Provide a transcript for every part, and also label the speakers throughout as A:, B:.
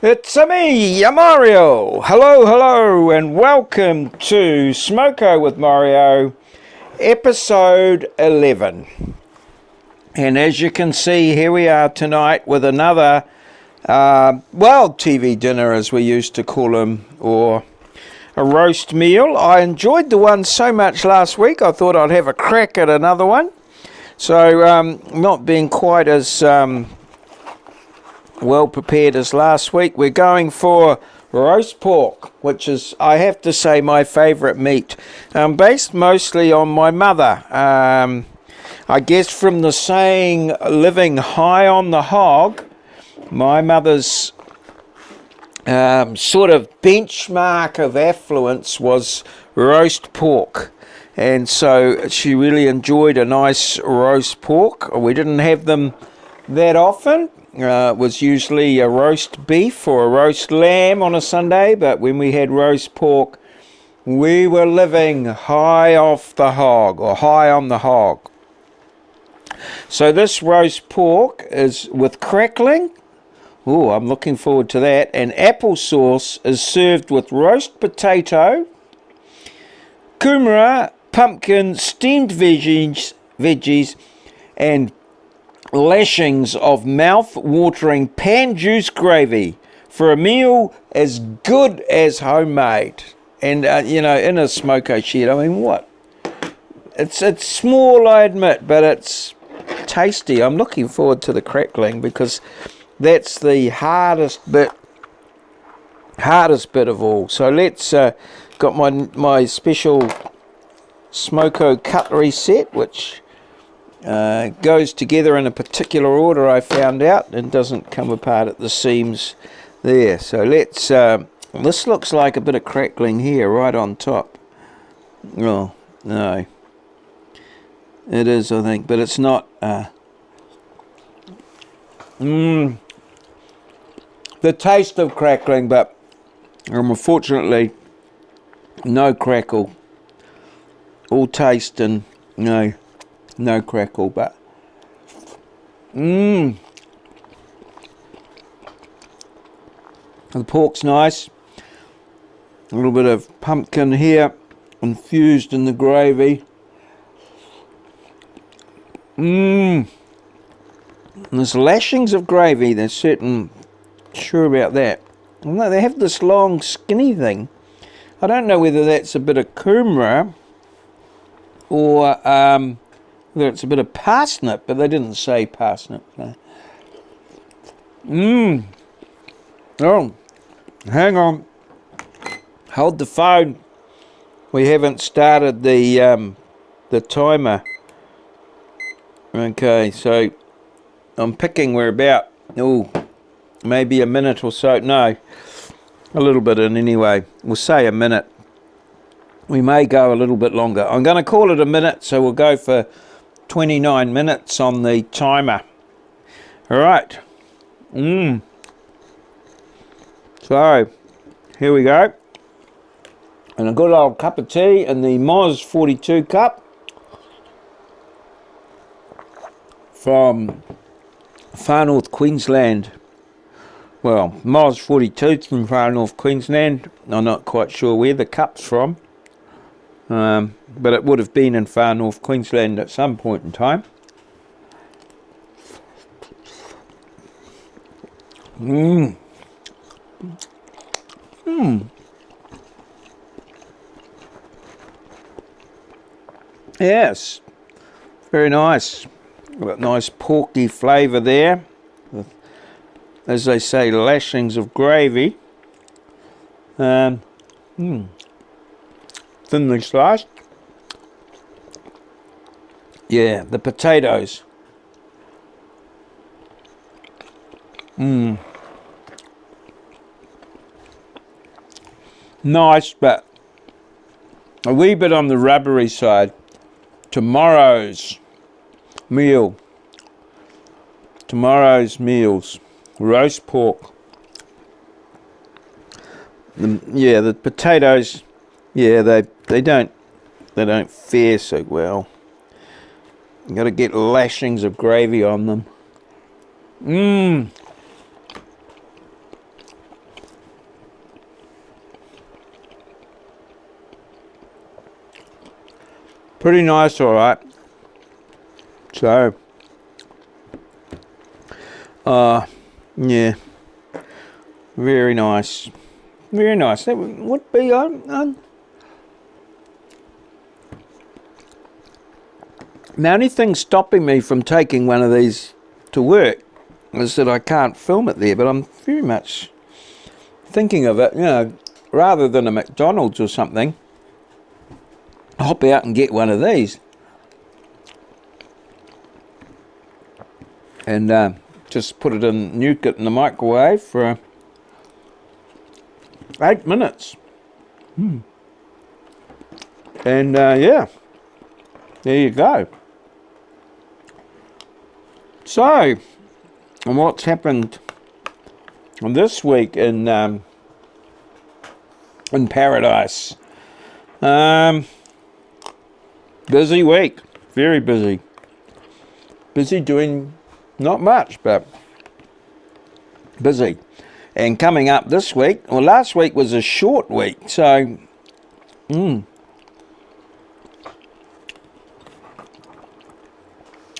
A: It's me, Maurieos. Hello, and welcome to SMOKO with Maurieos, episode 11. And as you can see, here we are tonight with another, TV dinner, as we used to call them, or a roast meal. I enjoyed the one so much last week, I thought I'd have a crack at another one. So, not being quite as well prepared as last week, we're going for roast pork, which is, I have to say, my favourite meat, based mostly on my mother. I guess from the saying, living high on the hog, my mother's sort of benchmark of affluence was roast pork. And so she really enjoyed a nice roast pork. We didn't have them that often. It was usually a roast beef or a roast lamb on a Sunday, but when we had roast pork, we were living high off the hog, or high on the hog. So this roast pork is with crackling. Oh, I'm looking forward to that. And applesauce is served with roast potato, kumara, pumpkin, steamed veggies, and lashings of mouth-watering pan juice gravy for a meal as good as homemade. And in a smoko shed, I mean, what? It's small, I admit, but it's tasty. I'm looking forward to the crackling because that's the hardest bit of all. So let's got my special smoko cutlery set, which goes together in a particular order, I found out, and doesn't come apart at the seams there. So let's this looks like a bit of crackling here right on top. Oh no, it is, I think, but it's not. The taste of crackling, but unfortunately no crackle. All taste and no crackle, but the pork's nice. A little bit of pumpkin here infused in the gravy. And there's lashings of gravy. They're sure about that. No, they have this long skinny thing. I don't know whether that's a bit of kumara or whether it's a bit of parsnip, but they didn't say parsnip. No. Oh, hang on. Hold the phone. We haven't started the timer. Okay, so I'm picking we're about, maybe a minute or so. No, a little bit in anyway. We'll say a minute. We may go a little bit longer. I'm going to call it a minute, so we'll go for 29 minutes on the timer. All right. So, here we go. And a good old cup of tea in the Moz 42 cup from far north Queensland. Well, Moz 42 from far north Queensland. I'm not quite sure where the cup's from. But it would have been in far north Queensland at some point in time. Yes, very nice. Got nice porky flavour there, with, as they say, lashings of gravy. Thinly sliced. Yeah, the potatoes. Nice, but a wee bit on the rubbery side. Tomorrow's meals, roast pork. The potatoes, they don't fare so well. You got to get lashings of gravy on them. Pretty nice, all right. So, yeah, very nice. Very nice. That would be the only thing stopping me from taking one of these to work is that I can't film it there, but I'm very much thinking of it, you know, rather than a McDonald's or something, hop out and get one of these. And just put it in, nuke it in the microwave for 8 minutes. And yeah, there you go. So, and what's happened this week in paradise? Busy week, very busy. Busy doing not much, but busy. And coming up this week, well, last week was a short week, so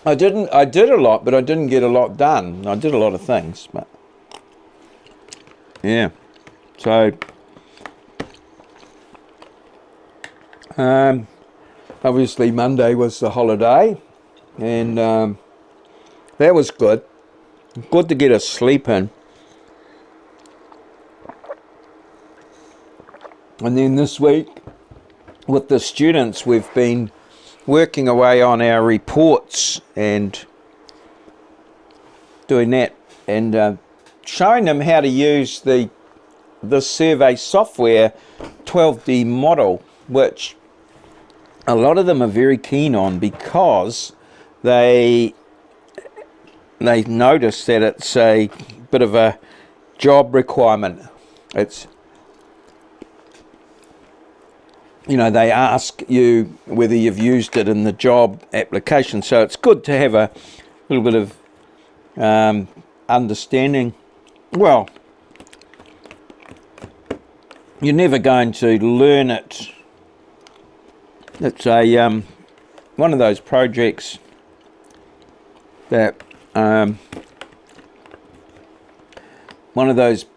A: I did a lot, but I didn't get a lot done. I did a lot of things, but yeah. So obviously Monday was the holiday, and that was good. Good to get a sleep in. And then this week, with the students, we've been working away on our reports and doing that, and showing them how to use the survey software 12D model, which a lot of them are very keen on because they notice that it's a bit of a job requirement. It's, you know, they ask you whether you've used it in the job application, so it's good to have a little bit of understanding. Well, you're never going to learn it. It's a one of those projects that one of those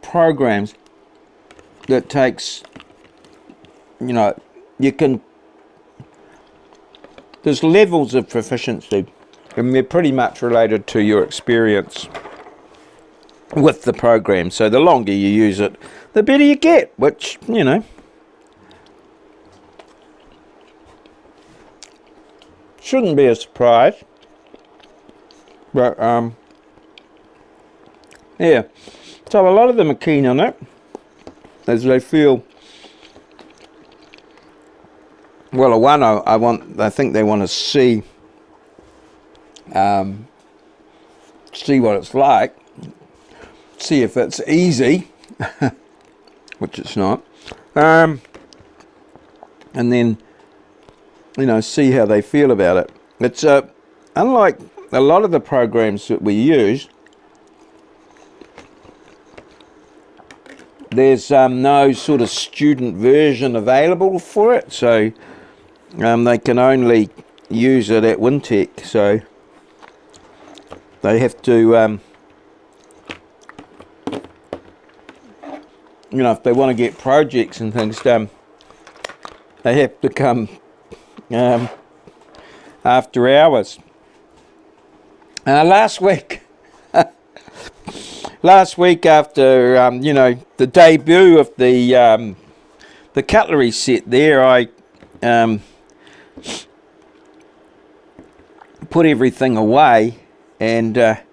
A: programs that takes, you know, there's levels of proficiency, and they're pretty much related to your experience with the program. So the longer you use it, the better you get, which, you know, shouldn't be a surprise. But yeah, so a lot of them are keen on it, as they feel, well, one I think they want to see what it's like, see if it's easy, which it's not, and then, you know, see how they feel about it. It's unlike a lot of the programs that we use, there's no sort of student version available for it, so they can only use it at Wintec, so they have to, you know, if they want to get projects and things done, they have to come after hours. Last week after, you know, the debut of the cutlery set there, I put everything away, and I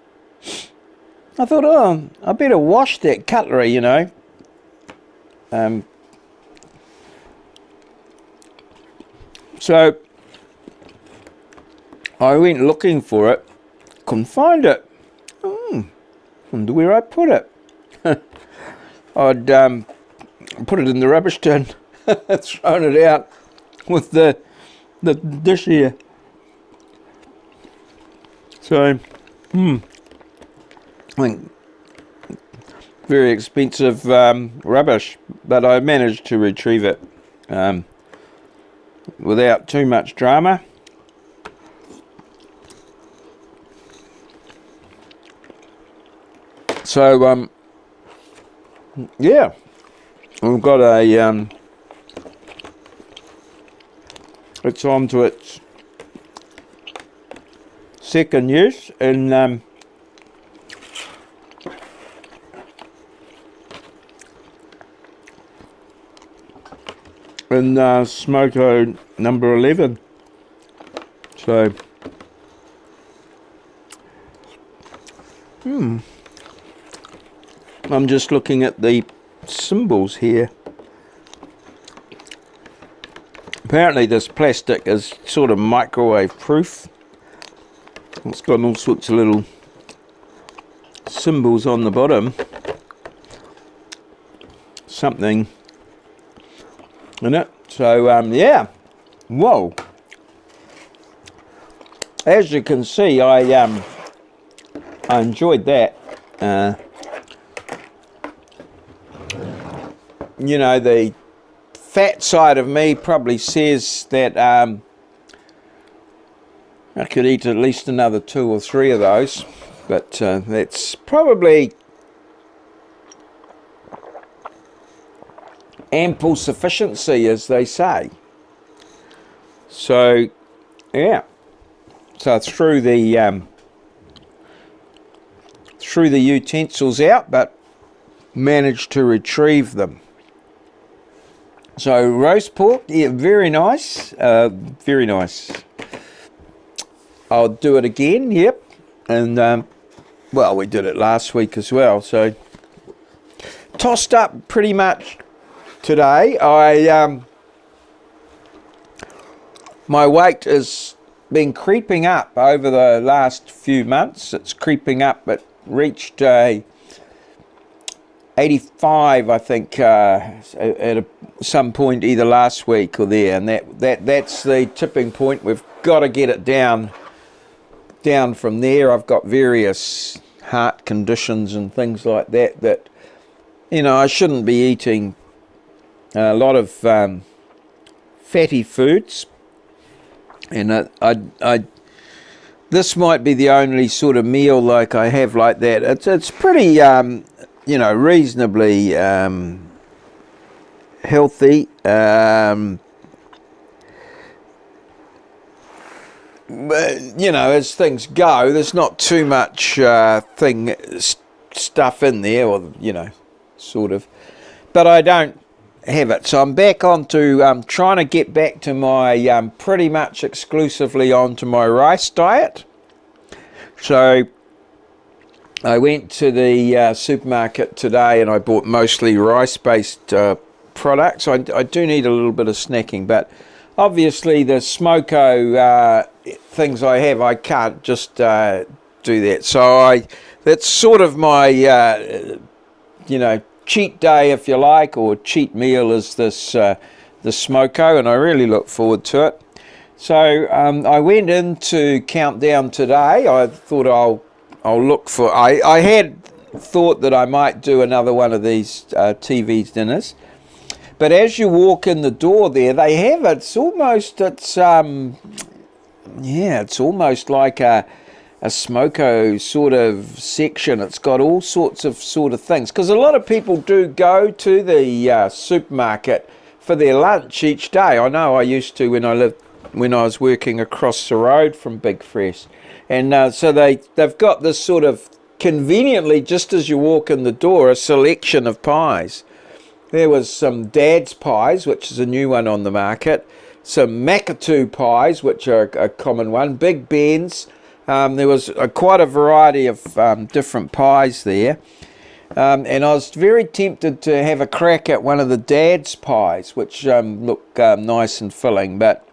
A: thought, oh, I better wash that cutlery, you know. So I went looking for it, couldn't find it. Wonder where I put it. I'd put it in the rubbish tin, thrown it out with the dish here. So, I think very expensive rubbish, but I managed to retrieve it. without too much drama. So yeah, we've got a it's on to its second use in SMOKO number 11. So I'm just looking at the symbols here. Apparently this plastic is sort of microwave proof. It's got all sorts of little symbols on the bottom. Something in it. So yeah, whoa. As you can see, I enjoyed that. You know, the fat side of me probably says that I could eat at least another 2 or 3 of those, but that's probably ample sufficiency, as they say. So yeah, so threw the utensils out, but managed to retrieve them. So roast pork, yeah, very nice, very nice. I'll do it again, yep. And well, we did it last week as well. So tossed up pretty much today. My weight has been creeping up over the last few months. It's creeping up. It reached 85, I think, at some point either last week or there, and that's the tipping point. We've got to get it down from there. I've got various heart conditions and things like that you know, I shouldn't be eating a lot of fatty foods, and this might be the only sort of meal like I have like that. It's pretty you know, reasonably healthy. But, you know, as things go, there's not too much stuff in there, or, you know, sort of. But I don't have it. So I'm back onto trying to get back to my pretty much exclusively onto my rice diet. So I went to the supermarket today and I bought mostly rice-based products. I do need a little bit of snacking, but obviously the SMOKO things I have, I can't just do that. So that's sort of my you know, cheat day, if you like, or cheat meal, is this the SMOKO, and I really look forward to it. So I went into Countdown today. I thought I'll look for, I had thought that I might do another one of these TV's dinners, but as you walk in the door there, they have, it's almost like a SMOKO sort of section. It's got all sorts of things, because a lot of people do go to the supermarket for their lunch each day. I know I used to when I was working across the road from Big Fresh, and so they've got this sort of conveniently, just as you walk in the door, a selection of pies. There was some Dad's pies, which is a new one on the market, some Makatu pies, which are a common one, Big Ben's. There was quite a variety of different pies there, and I was very tempted to have a crack at one of the Dad's pies, which look nice and filling, but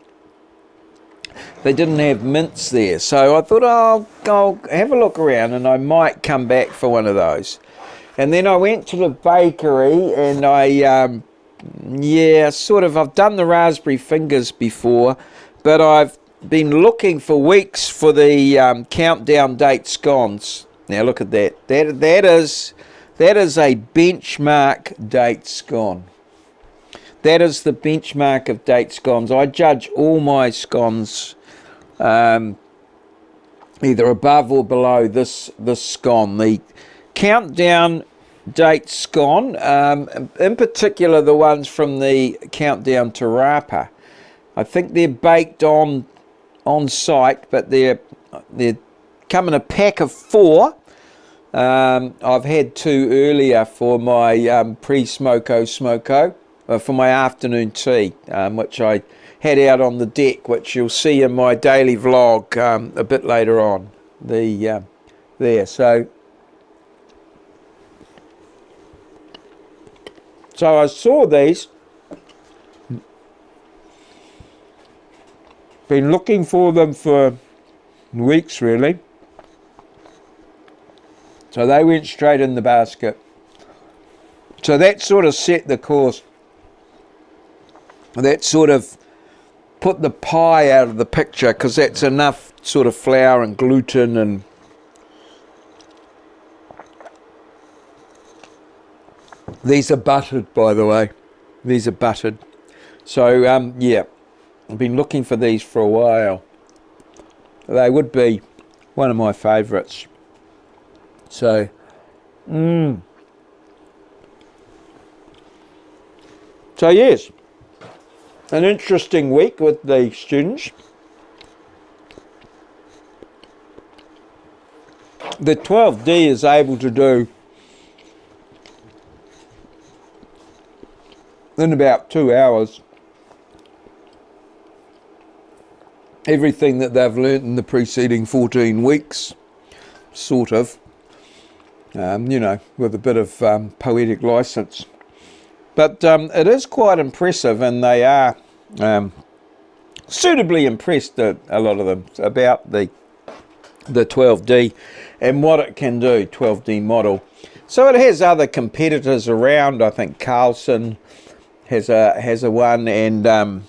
A: they didn't have mince there. So I thought, I'll have a look around and I might come back for one of those. And then I went to the bakery and I've done the raspberry fingers before, but I've been looking for weeks for the Countdown date scones. Now look at that. That is a benchmark date scone. that is the benchmark of date scones. I judge all my scones either above or below this scone. The Countdown date scone, in particular the ones from the Countdown to Rapa. I think they're baked on site, but they're come in a pack of 4. I've had 2 earlier for my pre-smoko for my afternoon tea, which I had out on the deck, which you'll see in my daily vlog a bit later on. There, so I saw these. Been looking for them for weeks, really. So they went straight in the basket. So that sort of set the course. That sort of put the pie out of the picture, because that's enough sort of flour and gluten and these are buttered, by the way. These are buttered. So yeah, I've been looking for these for a while. They would be one of my favourites. So so yes, an interesting week with the students. The 12D is able to do in about 2 hours everything that they've learnt in the preceding 14 weeks, sort of, you know, with a bit of poetic license. But it is quite impressive, and they are suitably impressed, a lot of them, about the 12D and what it can do, 12D model. So it has other competitors around. I think Carlson has a one, and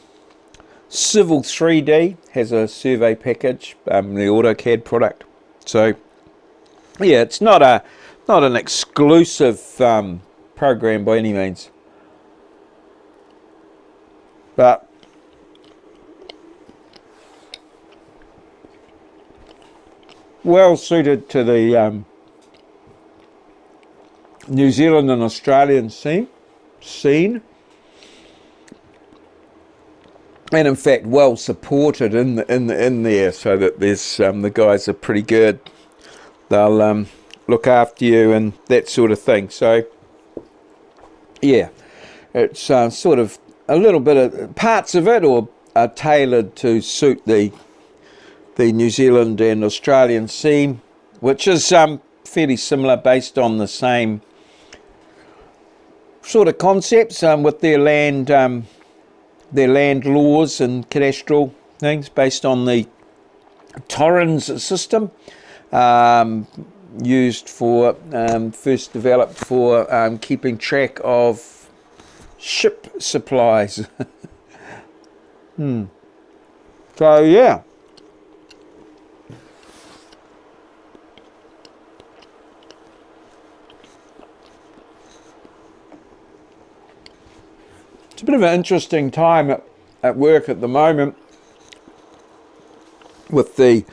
A: Civil 3D has a survey package, the AutoCAD product. So yeah, it's not an exclusive program by any means, but well suited to the New Zealand and Australian scene. And in fact, well supported in there, so that there's the guys are pretty good. They'll look after you and that sort of thing. So yeah, it's sort of a little bit of parts of it are tailored to suit the New Zealand and Australian scene, which is fairly similar, based on the same sort of concepts with their land laws and cadastral things, based on the Torrens system, used for first developed for keeping track of ship supplies. So yeah, it's a bit of an interesting time at work at the moment with the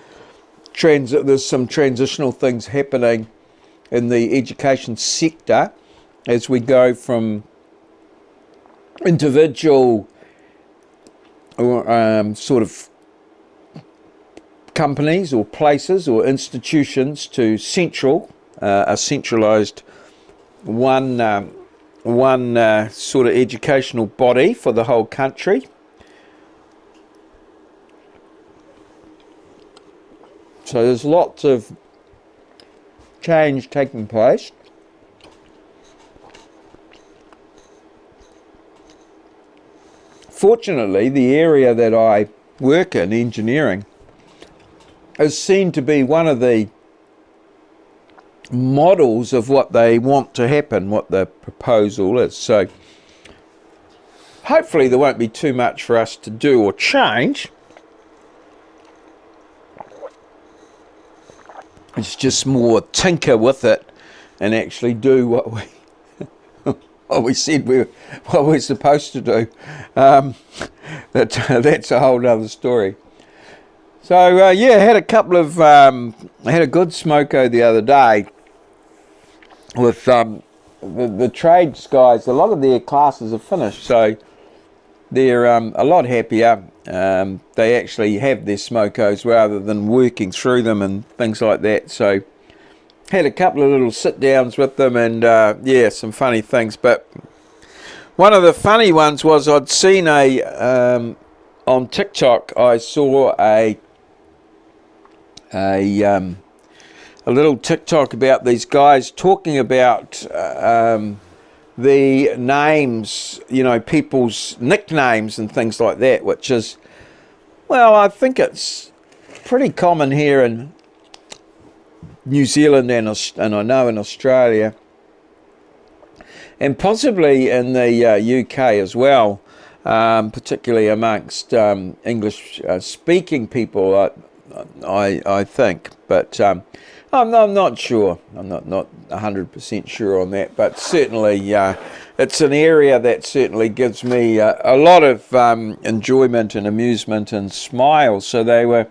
A: there's some transitional things happening in the education sector as we go from individual sort of companies or places or institutions to a centralised one sort of educational body for the whole country. So there's lots of change taking place. Fortunately, the area that I work in, engineering, is seen to be one of the models of what they want to happen, what the proposal is. So hopefully there won't be too much for us to do or change. It's just more tinker with it and actually do what we what we said what we're supposed to do. That's a whole other story. So yeah, I had a couple of I had a good smoko the other day with the trades guys. A lot of their classes are finished, so they're a lot happier. They actually have their smokos rather than working through them and things like that. So had a couple of little sit downs with them, and yeah, some funny things. But one of the funny ones was I'd seen on TikTok. I saw a little TikTok about these guys talking about the names, you know, people's nicknames and things like that, which is, well, I think it's pretty common here in New Zealand and I know in Australia, and possibly in the UK as well, particularly amongst English speaking people, I think, but I'm not sure. I'm not 100% sure on that, but certainly it's an area that certainly gives me a lot of enjoyment and amusement and smiles. So they were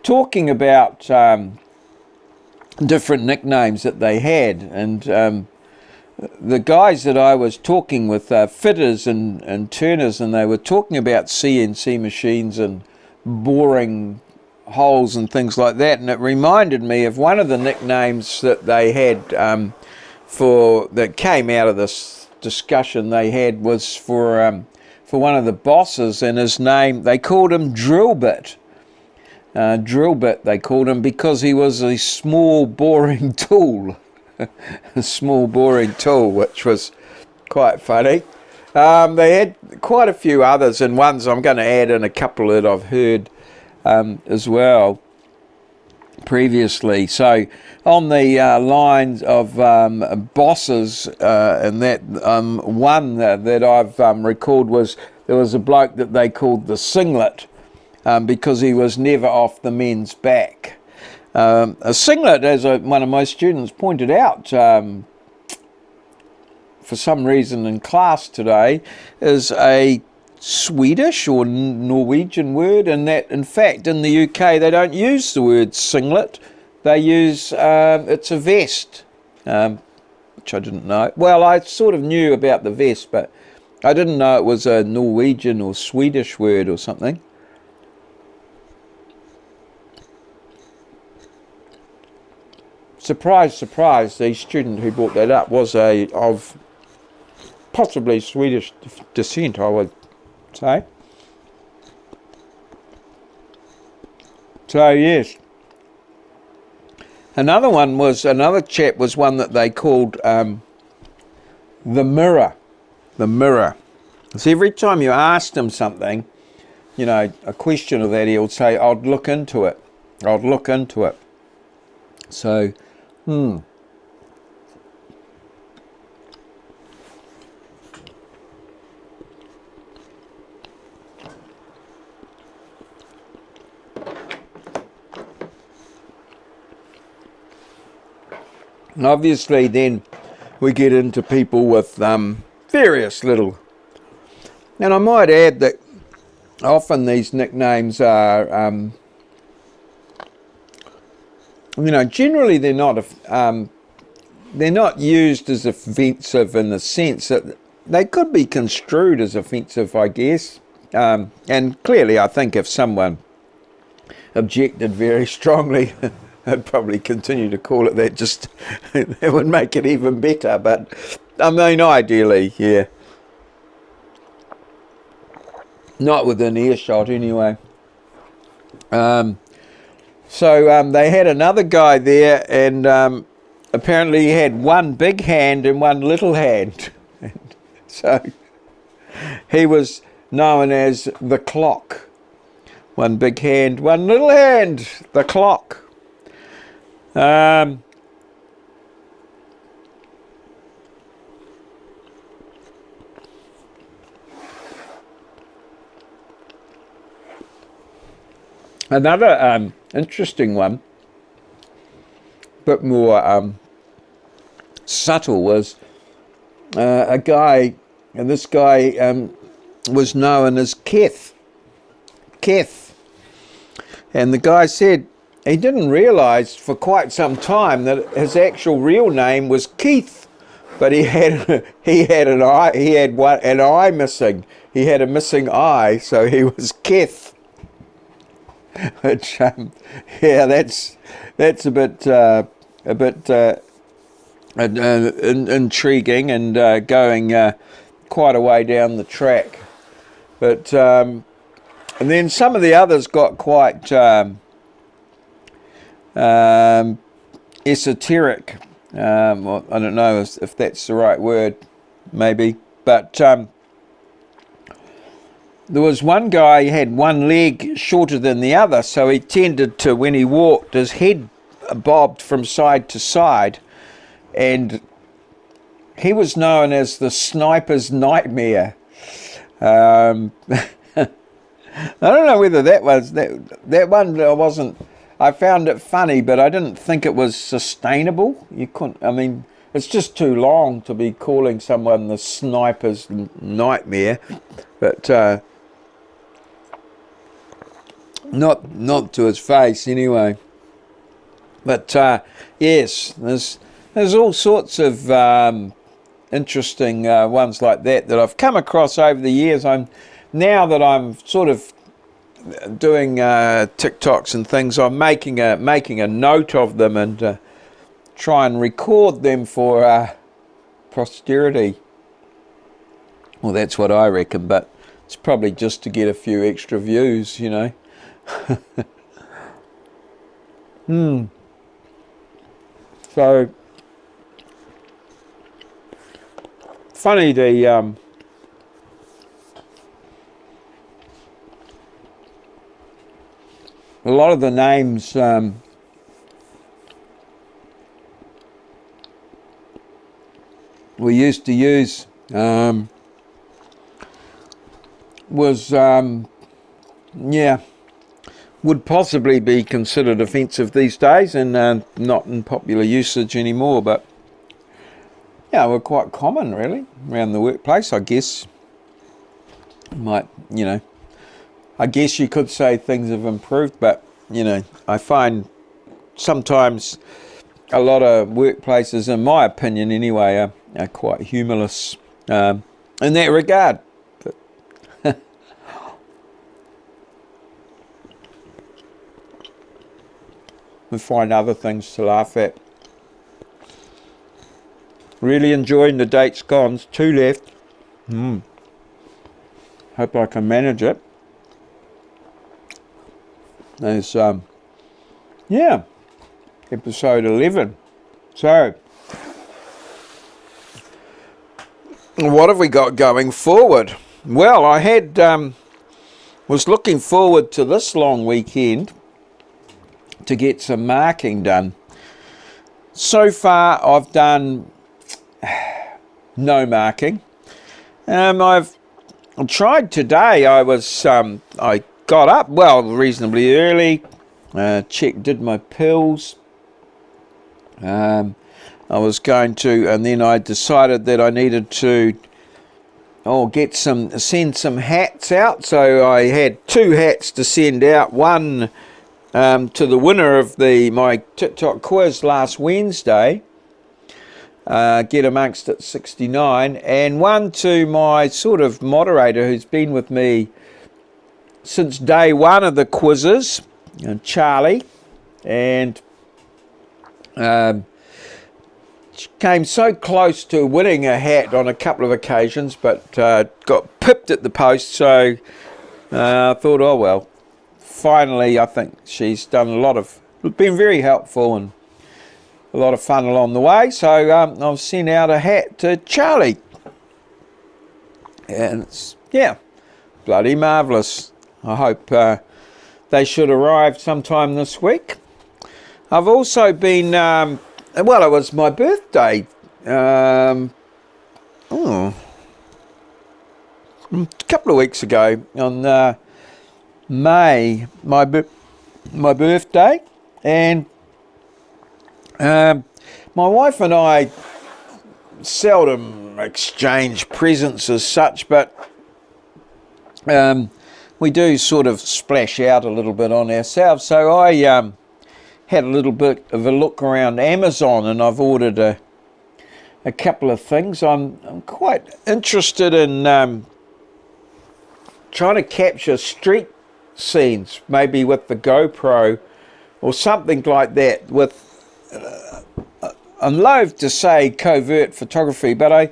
A: talking about different nicknames that they had, and the guys that I was talking with, fitters and turners, and they were talking about CNC machines and boring holes and things like that, and it reminded me of one of the nicknames that they had that came out of this discussion they had was for one of the bosses, and his name, they called him Drillbit. Drillbit they called him, because he was a small boring tool. A small boring tool, which was quite funny. They had quite a few others, and ones I'm going to add in a couple that I've heard as well previously. So on the lines of bosses, and that one that I've recalled was, there was a bloke that they called the Singlet, because he was never off the men's back. A singlet, as one of my students pointed out for some reason in class today, is a Swedish or Norwegian word, and that in fact in the UK they don't use the word singlet. They use it's a vest, which I didn't know. Well, I sort of knew about the vest, but I didn't know it was a Norwegian or Swedish word or something. Surprise, surprise, the student who brought that up was of possibly Swedish descent, I would say. So yes. Another chap was one that they called the Mirror. The Mirror. So every time you asked him something, you know, a question of that, he would say, I'd look into it. I'd look into it. So, And obviously then we get into people with various little, and I might add that often these nicknames are, you know, generally they're not used as offensive in the sense that they could be construed as offensive, I guess. And clearly I think if someone objected very strongly, I'd probably continue to call it that, just it would make it even better. But I mean, ideally, yeah, not within earshot anyway. So they had another guy there, and apparently he had one big hand and one little hand. So he was known as the Clock. One big hand, one little hand, the Clock. Another interesting one, bit more subtle, was a guy, and this guy was known as Keth. And the guy said he didn't realise for quite some time that his actual real name was Keith, but he had an eye missing. He had a missing eye, so he was Keth. Which yeah, that's a bit intriguing and going quite a way down the track. But and then some of the others got quite esoteric. Well, I don't know if that's the right word, maybe. But there was one guy who had one leg shorter than the other, so he tended to, when he walked, his head bobbed from side to side, and he was known as the sniper's nightmare. I don't know whether that one I wasn't. I found it funny, but I didn't think it was sustainable. You couldn't. I mean, it's just too long to be calling someone the sniper's nightmare, but not to his face anyway. But yes, there's all sorts of interesting ones like that I've come across over the years. Now that I'm sort of doing TikToks and things, I'm making a note of them and try and record them for posterity. Well, that's what I reckon, but it's probably just to get a few extra views, you know. So funny, a lot of the names we used to use was yeah, would possibly be considered offensive these days and not in popular usage anymore, but yeah, were quite common really around the workplace, I guess. I guess you could say things have improved, but you know, I find sometimes a lot of workplaces, in my opinion anyway, are quite humorless in that regard. We find other things to laugh at. Really enjoying the dates gone. 2 left. Hope I can manage it. There's yeah, episode 11. So what have we got going forward? Well, I had was looking forward to this long weekend to get some marking done. So far I've done no marking. I've tried today. I got up reasonably early, did my pills. I was going to, and then I decided that I needed to send some hats out. So I had 2 hats to send out. One to the winner of my TikTok quiz last Wednesday, Get Amongst It 69, and one to my sort of moderator who's been with me since day one of the quizzes, Charlie, and came so close to winning a hat on a couple of occasions, but got pipped at the post. So I thought, oh well. Finally, I think she's been very helpful and a lot of fun along the way. So I've sent out a hat to Charlie, and it's, yeah, bloody marvellous. I hope they should arrive sometime this week. I've also been, it was my birthday a couple of weeks ago on May, my birthday, and my wife and I seldom exchange presents as such, but we do sort of splash out a little bit on ourselves. So I had a little bit of a look around Amazon, and I've ordered a couple of things. I'm quite interested in trying to capture street scenes, maybe with the GoPro or something like that. With I'm loath to say covert photography, but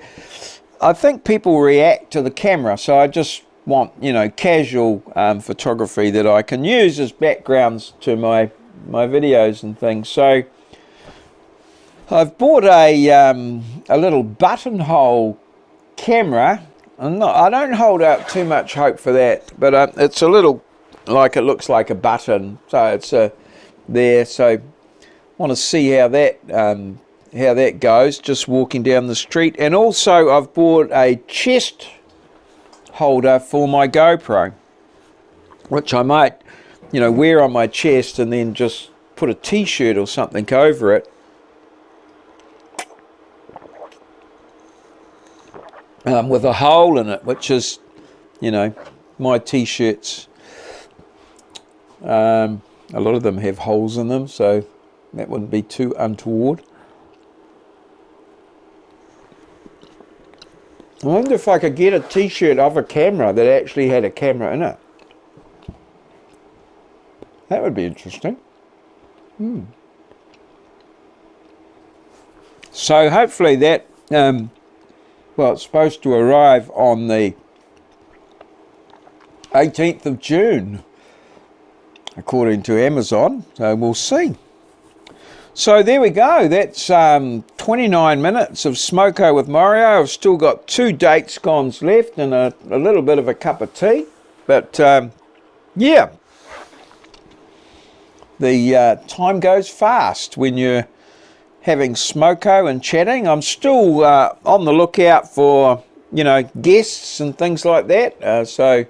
A: I think people react to the camera, so I just want, you know, casual photography that I can use as backgrounds to my videos and things. So I've bought a little buttonhole camera. I don't hold out too much hope for that, but it's a little, like, it looks like a button, so it's there. So want to see how that goes, just walking down the street. And also I've bought a chest holder for my GoPro, which I might, you know, wear on my chest and then just put a t-shirt or something over it. With a hole in it, which is, you know, my t-shirts, a lot of them have holes in them, so that wouldn't be too untoward. I wonder if I could get a t-shirt of a camera that actually had a camera in it. That would be interesting. So hopefully that, well, it's supposed to arrive on the 18th of June, according to Amazon, so we'll see. So there we go, that's 29 minutes of Smoko with Maurio. I've still got 2 date scones left and a little bit of a cup of tea, but yeah, the time goes fast when you're having Smoko and chatting. I'm still on the lookout for, you know, guests and things like that, so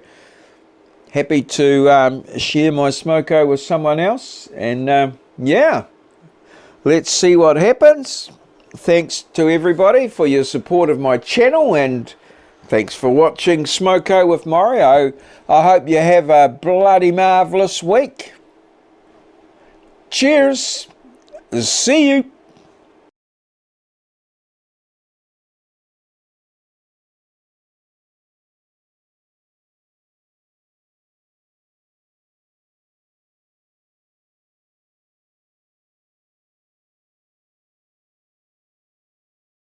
A: happy to share my Smoko with someone else. And yeah, let's see what happens. Thanks to everybody for your support of my channel, and thanks for watching Smoko with Maurio. I hope you have a bloody marvellous week. Cheers. See you.